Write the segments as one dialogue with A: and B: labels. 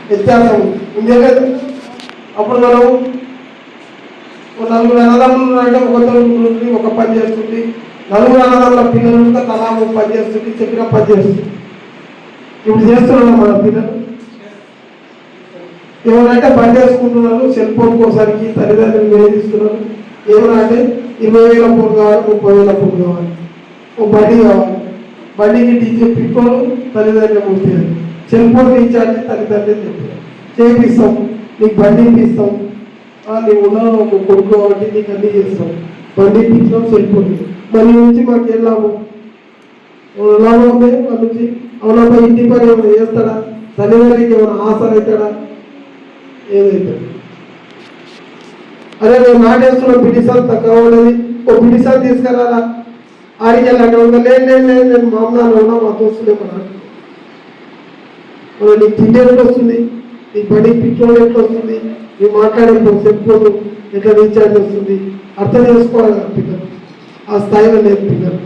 A: వ్యత్యాసం ఉందే కదా. అప్పుడు మనం నలుగురు అన్నదమ్ములు అంటే ఒకరి ఒక పని చేస్తుంది, నలుగురు అన్నదమ్ముల పిల్లలు తలా పని చేస్తుంది, చెప్పిన పని చేస్తుంది. ఇప్పుడు చేస్తున్నాం మన పిల్లలు ఏమనంటే పని చేసుకుంటున్నారు, సెల్ ఫోన్ కోసానికి తల్లిదండ్రులు వేధిస్తున్నారు. ఏమన్నా అంటే 20,000 ఫోన్ కావాలి, 30,000 ఫోన్ కావాలి, ఓ బండి కావాలి, బండికి డీజే పెట్టుకోను తల్లిదండ్రులు మూసేయాలి, సెల్ ఫోన్ రీఛార్జ్ తల్లిదండ్రులు చెప్పారు చేపిస్తాం, నీకు బండి ఇప్పిస్తాం, నీవు ఉన్నావు ఒక కొడుకు కాబట్టి నీకు అన్నీ చేస్తాం, బండి ఇప్పించాం, సెల్ ఫోన్. మరి నుంచి మాకు ఏం లాభం? లాభం ఉంది వాళ్ళ నుంచి. అవునమ్మా ఇంటి పని ఏమైనా చేస్తాడా? తల్లిదండ్రులకి ఏమైనా ఆసర అవుతాడా? ఏదైతాడు? అదే నేను నాటేస్తున్న పిటిసాలు తక్కువ ఉండేది, ఓ పిటిసాలు తీసుకురాలా ఆడికి వెళ్ళాక లేదు లేదు లేదు నేను మామూలు ఉన్నా మా దోస్తులే మన నీకు తిండి ఎట్లా వస్తుంది, నీ బండి పెట్రోల్ ఎట్లా వస్తుంది, నీ మాట్లాడే సెల్ ఎట్లా రీఛార్జ్ వస్తుంది అర్థం చేసుకోవాలి కదా పిల్లలు. ఆ స్థాయిలో లేదు పిల్లలు.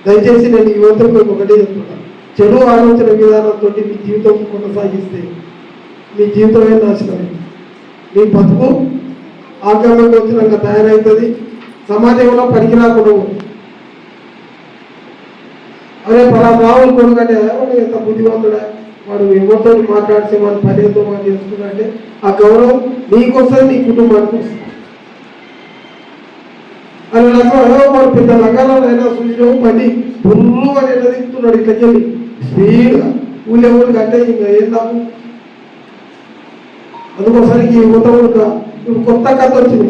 A: దయచేసి నేను యువతకు ఒకటే చెప్తున్నాను, చెడు ఆలోచన విధానంతో మీ జీవితం కొనసాగిస్తే మీ జీవితమే నాశనమైంది. మీ బతుకు ఆగ్రహంగా వచ్చినాక తయారవుతుంది, సమాజంలో పనికి రాకుండా. అదే రావులు కొడుకంటే వాడు ఎంత బుద్ధివంతుడా, వాడు ఎవరితో మాట్లాడితే వాడు పనితో వాడు చేసుకున్నాడంటే ఆ గౌరవం నీకొస్తుంది, నీ కుటుంబానికి వస్తుంది. అని వాడు పెద్ద రంగాలలో అయినా సూచన పని బుర్రు అని ఎట్లా దిగుతున్నాడు ఇట్లకెళ్ళి స్పీడ్గా ఊళ్ళో ఊరికి అంటే ఇంకా ఏం దాము. అందుకోసానికి యువత ఇప్పుడు కొత్త కథ వచ్చింది.